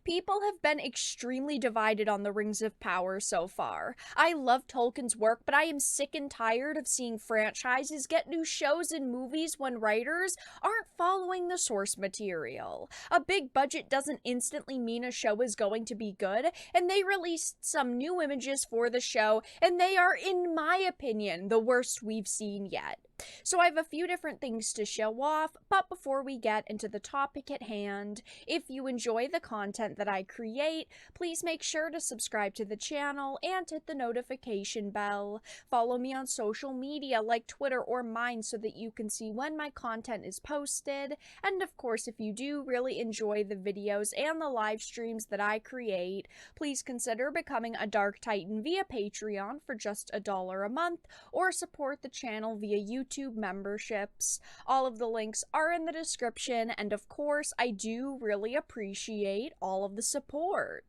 People have been extremely divided on the Rings of Power so far. I love Tolkien's work, but I am sick and tired of seeing franchises get new shows and movies when writers aren't following the source material. A big budget doesn't instantly mean a show is going to be good, and they released some new images for the show, and they are, in my opinion, the worst we've seen yet. So I have a few different things to show off, but before we get into the topic at hand, if you enjoy the content that I create, please make sure to subscribe to the channel and hit the notification bell. Follow me on social media like Twitter or mine so that you can see when my content is posted. And of course, if you do really enjoy the videos and the live streams that I create, please consider becoming a Dark Titan via Patreon for just $1 a month, or support the channel via YouTube memberships. All of the links are in the description, and of course, I do really appreciate all of the support.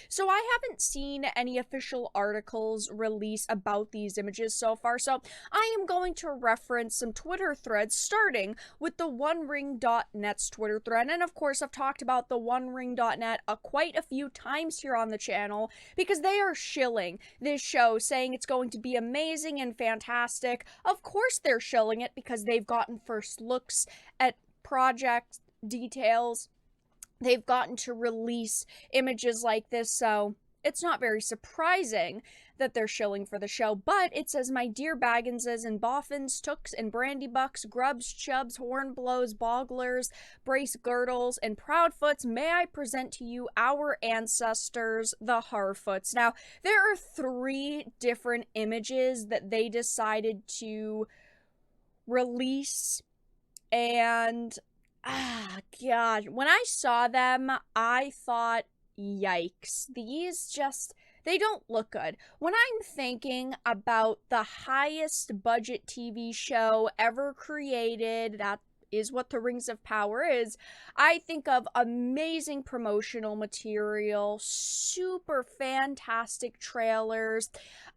So I haven't seen any official articles released about these images so far, so I am going to reference some Twitter threads, starting with the OneRing.net's Twitter thread. And of course, I've talked about the OneRing.net quite a few times here on the channel, because they are shilling this show, saying it's going to be amazing and fantastic. Of course they're shilling it because they've gotten first looks at project details. They've gotten to release images like this, so it's not very surprising that they're shilling for the show. But it says, "My dear Bagginses and Boffins, Tooks and Brandybucks, Grubs, Chubs, Hornblows, Bogglers, Brace Girdles, and Proudfoots, may I present to you our ancestors, the Harfoots." Now, there are 3 different images that they decided to release, and God, when I saw them, I thought, yikes, they don't look good. When I'm thinking about the highest budget TV show ever created, that is what the Rings of Power is, I think of amazing promotional material, super fantastic trailers.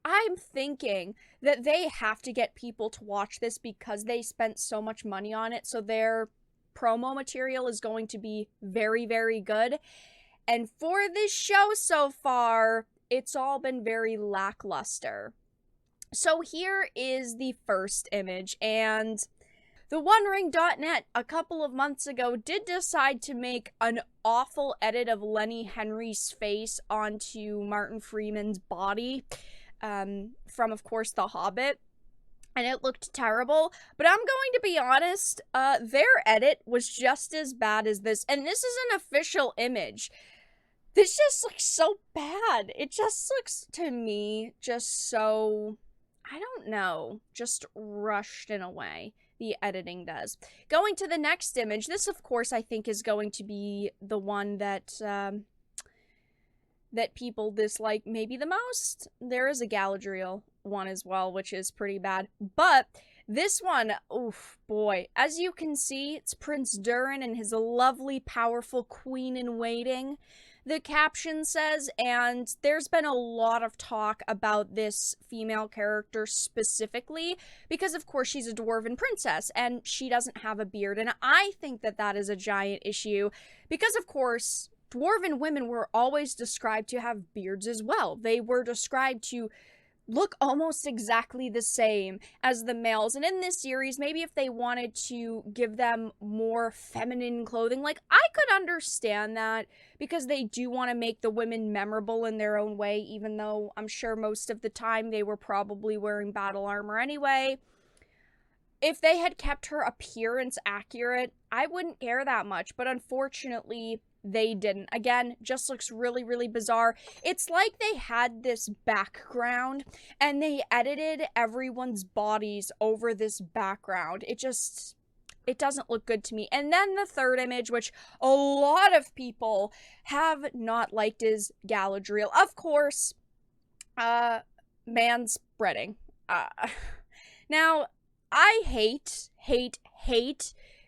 I'm thinking that they have to get people to watch this because they spent so much money on it, so their promo material is going to be very, very good. And for this show so far, it's all been very lackluster. So here is the first image, and the OneRing.net a couple of months ago did decide to make an awful edit of Lenny Henry's face onto Martin Freeman's body, from, of course, The Hobbit. And it looked terrible, but I'm going to be honest, their edit was just as bad as this, and this is an official image. This just looks so bad. It just looks, to me, just so, I don't know, just rushed in a way. The editing does. Going to the next image, this, of course, I think is going to be the one that, that people dislike maybe the most. There is a Galadriel one as well, which is pretty bad. But this one, oof, boy. As you can see, it's Prince Durin and his lovely, powerful queen-in-waiting, the caption says, and there's been a lot of talk about this female character specifically, because of course she's a Dwarven princess, and she doesn't have a beard, and I think that that is a giant issue, because of course Dwarven women were always described to have beards as well. They were described to look almost exactly the same as the males. And in this series, maybe if they wanted to give them more feminine clothing, like, I could understand that, because they do want to make the women memorable in their own way, even though I'm sure most of the time they were probably wearing battle armor anyway. If they had kept her appearance accurate, I wouldn't care that much, but unfortunately they didn't. Again, just looks really, really bizarre. It's like they had this background and they edited everyone's bodies over this background. It doesn't look good to me. And then the third image, which a lot of people have not liked, is Galadriel. Of course, manspreading. Now, I hate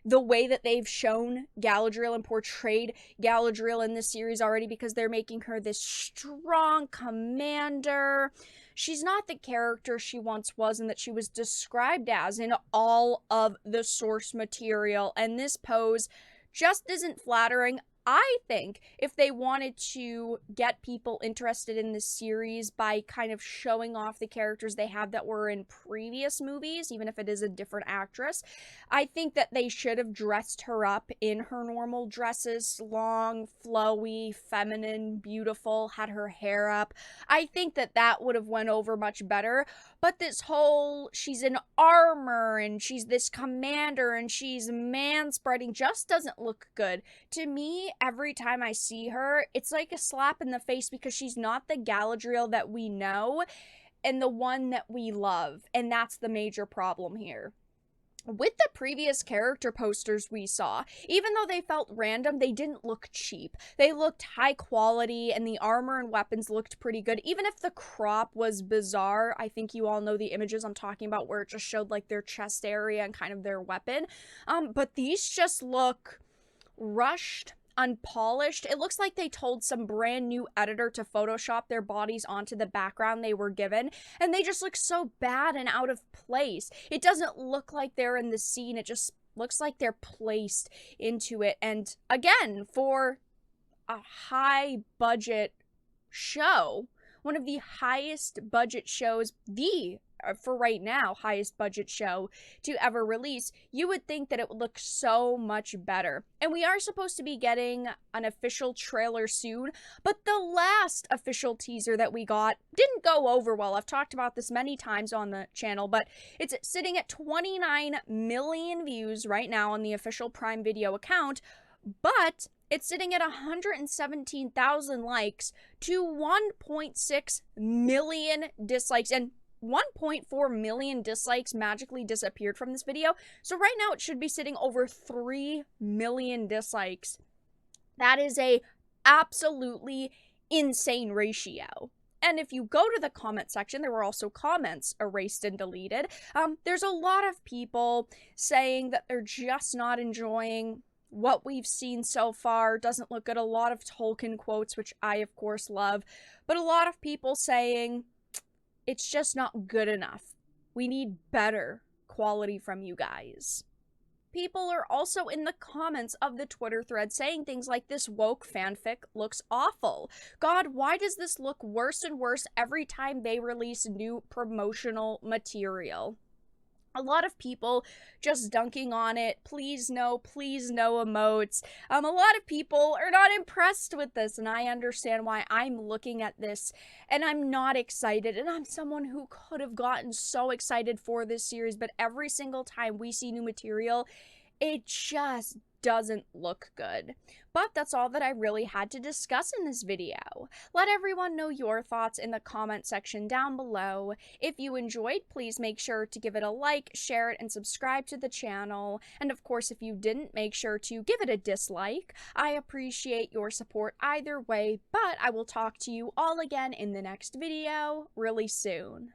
the way that they've shown Galadriel and portrayed Galadriel in this series already, because they're making her this strong commander. She's not the character she once was and that she was described as in all of the source material, and this pose just isn't flattering. I think if they wanted to get people interested in this series by kind of showing off the characters they have that were in previous movies, even if it is a different actress, I think that they should have dressed her up in her normal dresses, long, flowy, feminine, beautiful, had her hair up. I think that that would have went over much better. But this whole, she's in armor and she's this commander and she's man-spreading just doesn't look good. To me, every time I see her, it's like a slap in the face because she's not the Galadriel that we know and the one that we love. And that's the major problem here. With the previous character posters we saw, even though they felt random, they didn't look cheap. They looked high quality and the armor and weapons looked pretty good. Even if the crop was bizarre, I think you all know the images I'm talking about where it just showed like their chest area and kind of their weapon. But these just look rushed, unpolished. It looks like they told some brand new editor to Photoshop their bodies onto the background they were given, and they just look so bad and out of place. It doesn't look like they're in the scene, it just looks like they're placed into it. And again, for a high budget show, one of the highest budget shows, for right now, highest budget show to ever release, you would think that it would look so much better. And we are supposed to be getting an official trailer soon, but the last official teaser that we got didn't go over well. I've talked about this many times on the channel, but it's sitting at 29 million views right now on the official Prime Video account, but it's sitting at 117,000 likes to 1.6 million dislikes, and 1.4 million dislikes magically disappeared from this video. So right now it should be sitting over 3 million dislikes. That is a absolutely insane ratio. And if you go to the comment section, there were also comments erased and deleted. There's a lot of people saying that they're just not enjoying what we've seen so far. Doesn't look good. A lot of Tolkien quotes, which I of course love, but a lot of people saying it's just not good enough. We need better quality from you guys. People are also in the comments of the Twitter thread saying things like, this woke fanfic looks awful. God, why does this look worse and worse every time they release new promotional material? A lot of people just dunking on it. Please no emotes. A lot of people are not impressed with this, and I understand why. I'm looking at this and I'm not excited, and I'm someone who could have gotten so excited for this series, but every single time we see new material, it just doesn't look good. But that's all that I really had to discuss in this video. Let everyone know your thoughts in the comment section down below. If you enjoyed, please make sure to give it a like, share it, and subscribe to the channel. And of course, if you didn't, make sure to give it a dislike. I appreciate your support either way, but I will talk to you all again in the next video really soon.